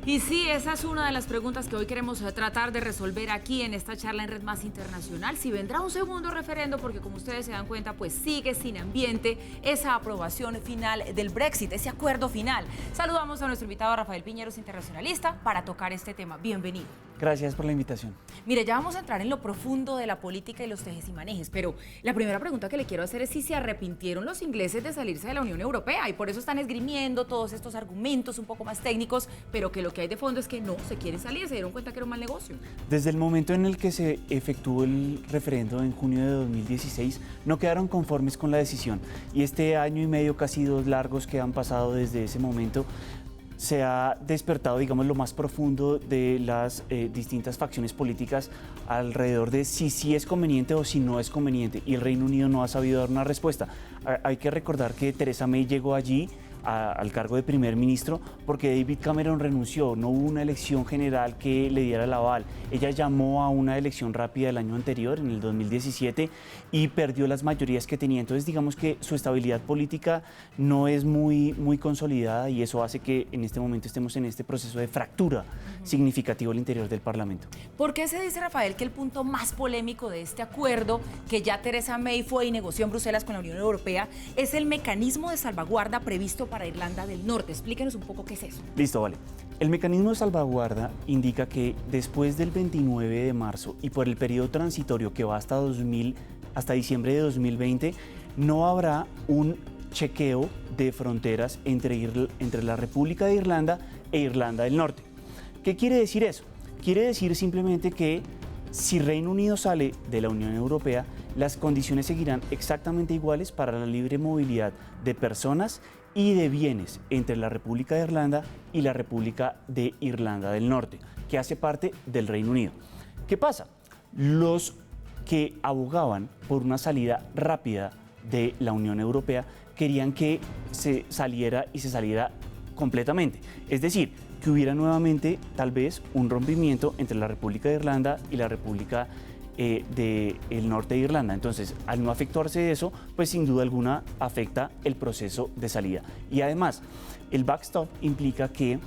Y sí, esa es una de las preguntas que hoy queremos tratar de resolver aquí en esta charla en Red Más Internacional. Si vendrá un segundo referendo, porque como ustedes se dan cuenta, pues sigue sin ambiente esa aprobación final del Brexit, ese acuerdo final. Saludamos a nuestro invitado Rafael Piñeros, internacionalista, para tocar este tema. Bienvenido. Gracias por la invitación. Mire, ya vamos a entrar en lo profundo de la política y los tejes y manejes, pero la primera pregunta que le quiero hacer es si se arrepintieron los ingleses de salirse de la Unión Europea, y por eso están esgrimiendo todos estos argumentos un poco más técnicos, pero que lo que hay de fondo es que no se quieren salir, se dieron cuenta que era un mal negocio. Desde el momento en el que se efectuó el referendo en junio de 2016, no quedaron conformes con la decisión, y este año y medio, casi dos largos que han pasado desde ese momento, se ha despertado, digamos, lo más profundo de las distintas facciones políticas alrededor de si sí es conveniente o si no es conveniente, y el Reino Unido no ha sabido dar una respuesta. Hay que recordar que Theresa May llegó allí al cargo de primer ministro porque David Cameron renunció, no hubo una elección general que le diera el aval. Ella llamó a una elección rápida el año anterior, en el 2017, y perdió las mayorías que tenía. Entonces, digamos que su estabilidad política no es muy consolidada, y eso hace que en este momento estemos en este proceso de fractura significativo al interior del Parlamento. ¿Por qué se dice, Rafael, que el punto más polémico de este acuerdo, que ya Theresa May fue y negoció en Bruselas con la Unión Europea, es el mecanismo de salvaguarda previsto para Irlanda del Norte? Explíquenos un poco qué es eso. Listo, vale. El mecanismo de salvaguarda indica que después del 29 de marzo y por el periodo transitorio que va hasta diciembre de 2020, no habrá un chequeo de fronteras entre la República de Irlanda e Irlanda del Norte. ¿Qué quiere decir eso? Quiere decir simplemente que si Reino Unido sale de la Unión Europea, las condiciones seguirán exactamente iguales para la libre movilidad de personas y de bienes entre la República de Irlanda y la República de Irlanda del Norte, que hace parte del Reino Unido. ¿Qué pasa? Los que abogaban por una salida rápida de la Unión Europea querían que se saliera y se saliera completamente. Es decir, que hubiera nuevamente tal vez un rompimiento entre la República de Irlanda y la República del norte de Irlanda. Entonces, al no efectuarse eso, pues sin duda alguna afecta el proceso de salida. Y además, el backstop implica que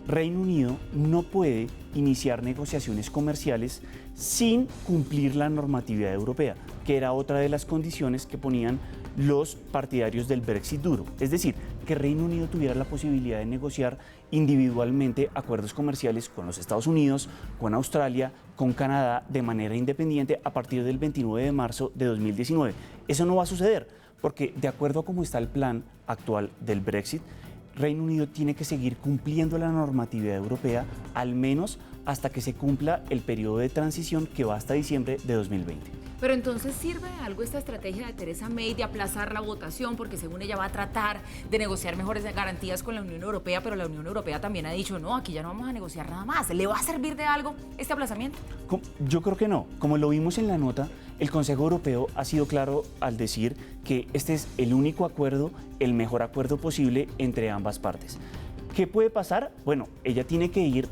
Reino Unido no puede iniciar negociaciones comerciales sin cumplir la normatividad europea, que era otra de las condiciones que ponían los partidarios del Brexit duro. Es decir, que Reino Unido tuviera la posibilidad de negociar individualmente acuerdos comerciales con los Estados Unidos, con Australia, con Canadá, de manera independiente a partir del 29 de marzo de 2019. Eso no va a suceder, porque de acuerdo a cómo está el plan actual del Brexit, Reino Unido tiene que seguir cumpliendo la normatividad europea, al menos hasta que se cumpla el periodo de transición que va hasta diciembre de 2020. Pero entonces, ¿sirve de algo esta estrategia de Theresa May de aplazar la votación? Porque según ella va a tratar de negociar mejores garantías con la Unión Europea, pero la Unión Europea también ha dicho, no, aquí ya no vamos a negociar nada más. ¿Le va a servir de algo este aplazamiento? Yo creo que no. Como lo vimos en la nota, el Consejo Europeo ha sido claro al decir que este es el único acuerdo, el mejor acuerdo posible entre ambas partes. ¿Qué puede pasar? Bueno, ella tiene que ir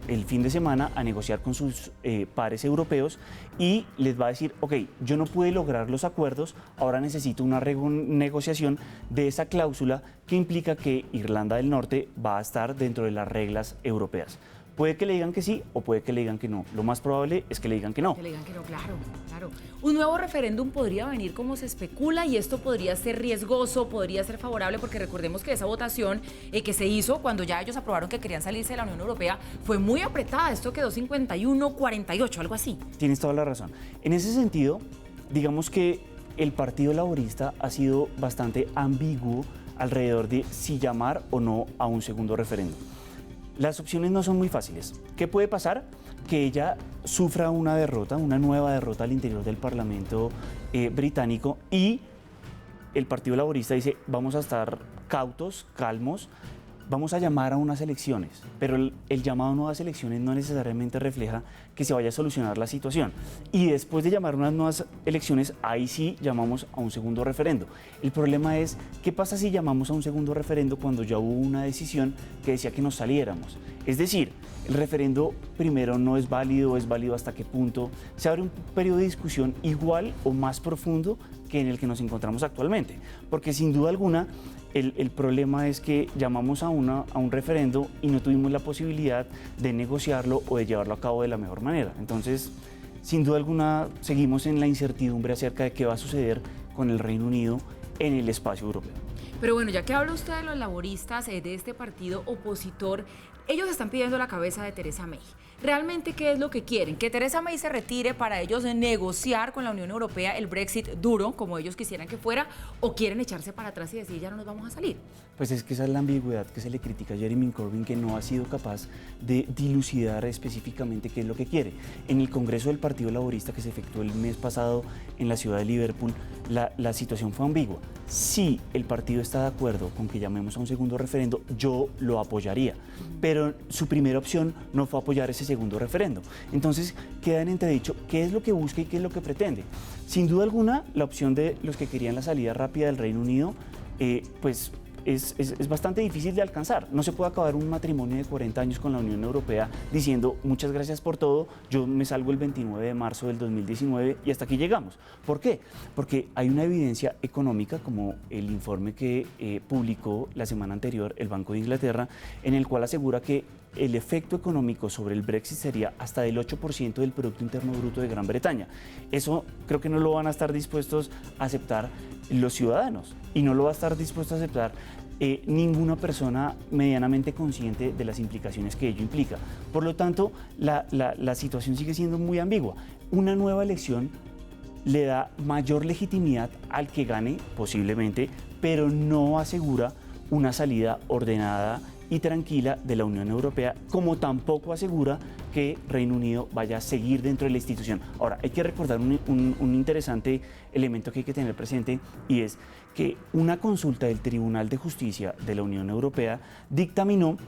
el fin de semana a negociar con sus pares europeos y les va a decir, ok, yo no pude lograr los acuerdos, ahora necesito una negociación de esa cláusula que implica que Irlanda del Norte va a estar dentro de las reglas europeas. Puede que le digan que sí o puede que le digan que no. Lo más probable es que le digan que no. Que le digan que no, claro, claro. Un nuevo referéndum podría venir como se especula, y esto podría ser riesgoso, podría ser favorable, porque recordemos que esa votación que se hizo cuando ya ellos aprobaron que querían salirse de la Unión Europea fue muy apretada. Esto quedó 51-48, algo así. Tienes toda la razón. En ese sentido, digamos que el Partido Laborista ha sido bastante ambiguo alrededor de si llamar o no a un segundo referéndum. Las opciones no son muy fáciles. ¿Qué puede pasar? Que ella sufra una derrota, una nueva derrota al interior del Parlamento británico, y el Partido Laborista dice, vamos a estar cautos, calmos, vamos a llamar a unas elecciones, pero el llamado a nuevas elecciones no necesariamente refleja que se vaya a solucionar la situación. Y después de llamar a unas nuevas elecciones, ahí sí llamamos a un segundo referendo. El problema es, ¿qué pasa si llamamos a un segundo referendo cuando ya hubo una decisión que decía que nos saliéramos? Es decir, el referendo primero no es válido hasta qué punto. Se abre un periodo de discusión igual o más profundo que en el que nos encontramos actualmente. Porque sin duda alguna, el problema es que llamamos a un referendo y no tuvimos la posibilidad de negociarlo o de llevarlo a cabo de la mejor manera. Entonces, sin duda alguna, seguimos en la incertidumbre acerca de qué va a suceder con el Reino Unido en el espacio europeo. Pero bueno, ya que habla usted de los laboristas, de este partido opositor, ellos están pidiendo la cabeza de Theresa May. ¿Realmente qué es lo que quieren? ¿Que Theresa May se retire para ellos negociar con la Unión Europea el Brexit duro, como ellos quisieran que fuera, o quieren echarse para atrás y decir ya no nos vamos a salir? Pues es que esa es la ambigüedad que se le critica a Jeremy Corbyn, que no ha sido capaz de dilucidar específicamente qué es lo que quiere. En el Congreso del Partido Laborista que se efectuó el mes pasado en la ciudad de Liverpool, la situación fue ambigua. Si el partido está de acuerdo con que llamemos a un segundo referendo, yo lo apoyaría, pero su primera opción no fue apoyar ese segundo referendo. Entonces queda en entredicho qué es lo que busca y qué es lo que pretende. Sin duda alguna, la opción de los que querían la salida rápida del Reino Unido, pues es bastante difícil de alcanzar. No se puede acabar un matrimonio de 40 años con la Unión Europea diciendo muchas gracias por todo, yo me salgo el 29 de marzo del 2019 y hasta aquí llegamos. ¿Por qué? Porque hay una evidencia económica, como el informe que publicó la semana anterior el Banco de Inglaterra, en el cual asegura que el efecto económico sobre el Brexit sería hasta del 8% del Producto Interno Bruto de Gran Bretaña. Eso creo que no lo van a estar dispuestos a aceptar los ciudadanos y no lo va a estar dispuesto a aceptar ninguna persona medianamente consciente de las implicaciones que ello implica. Por lo tanto, la situación sigue siendo muy ambigua. Una nueva elección le da mayor legitimidad al que gane, posiblemente, pero no asegura una salida ordenada y tranquila de la Unión Europea, como tampoco asegura que Reino Unido vaya a seguir dentro de la institución. Ahora, hay que recordar un interesante elemento que hay que tener presente, y es que una consulta del Tribunal de Justicia de la Unión Europea dictaminó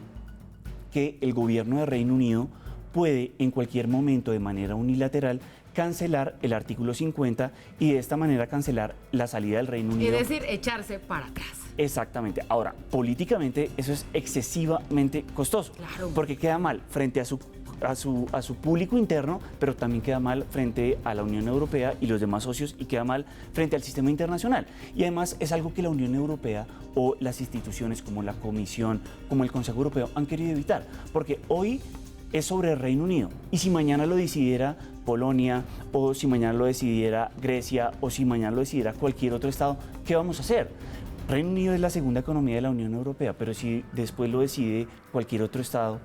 que el gobierno de Reino Unido puede en cualquier momento de manera unilateral cancelar el artículo 50 y de esta manera cancelar la salida del Reino Unido. Es decir, echarse para atrás. Exactamente. Ahora, políticamente eso es excesivamente costoso, Claro. porque queda mal frente a su público interno, pero también queda mal frente a la Unión Europea y los demás socios, y queda mal frente al sistema internacional. Y además es algo que la Unión Europea o las instituciones como la Comisión, como el Consejo Europeo han querido evitar, porque hoy es sobre el Reino Unido, y si mañana lo decidiera Polonia, o si mañana lo decidiera Grecia, o si mañana lo decidiera cualquier otro estado, ¿qué vamos a hacer? Reino Unido es la segunda economía de la Unión Europea, pero si después lo decide cualquier otro estado,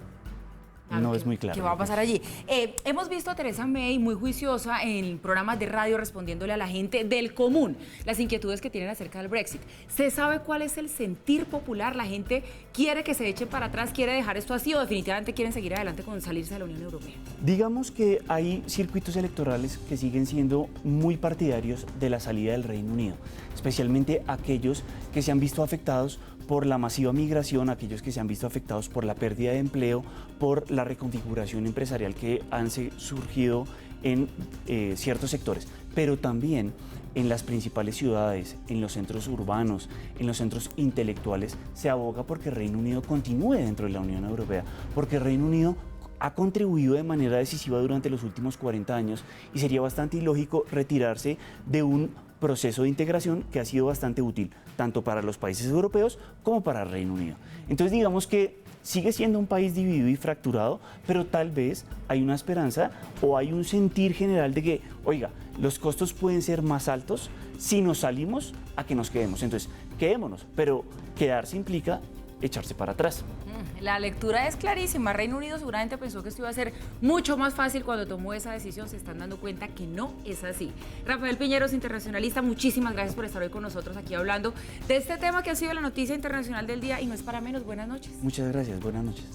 no es muy claro. ¿Qué va a pasar allí? Hemos visto a Theresa May muy juiciosa en programas de radio respondiéndole a la gente del común las inquietudes que tienen acerca del Brexit. ¿Se sabe cuál es el sentir popular? ¿La gente quiere que se echen para atrás, quiere dejar esto así, o definitivamente quieren seguir adelante con salirse de la Unión Europea? Digamos que hay circuitos electorales que siguen siendo muy partidarios de la salida del Reino Unido, especialmente aquellos que se han visto afectados por la masiva migración, aquellos que se han visto afectados por la pérdida de empleo, por la reconfiguración empresarial que han surgido en ciertos sectores, pero también en las principales ciudades, en los centros urbanos, en los centros intelectuales, se aboga porque Reino Unido continúe dentro de la Unión Europea, porque Reino Unido ha contribuido de manera decisiva durante los últimos 40 años y sería bastante ilógico retirarse de un proceso de integración que ha sido bastante útil, tanto para los países europeos como para el Reino Unido. Entonces digamos que sigue siendo un país dividido y fracturado, pero tal vez hay una esperanza o hay un sentir general de que, oiga, los costos pueden ser más altos si nos salimos a que nos quedemos. Entonces, quedémonos, pero quedarse implica echarse para atrás. La lectura es clarísima. Reino Unido seguramente pensó que esto iba a ser mucho más fácil cuando tomó esa decisión. Se están dando cuenta que no es así. Rafael Piñeros, internacionalista, muchísimas gracias por estar hoy con nosotros aquí hablando de este tema que ha sido la noticia internacional del día y no es para menos. Buenas noches. Muchas gracias, buenas noches.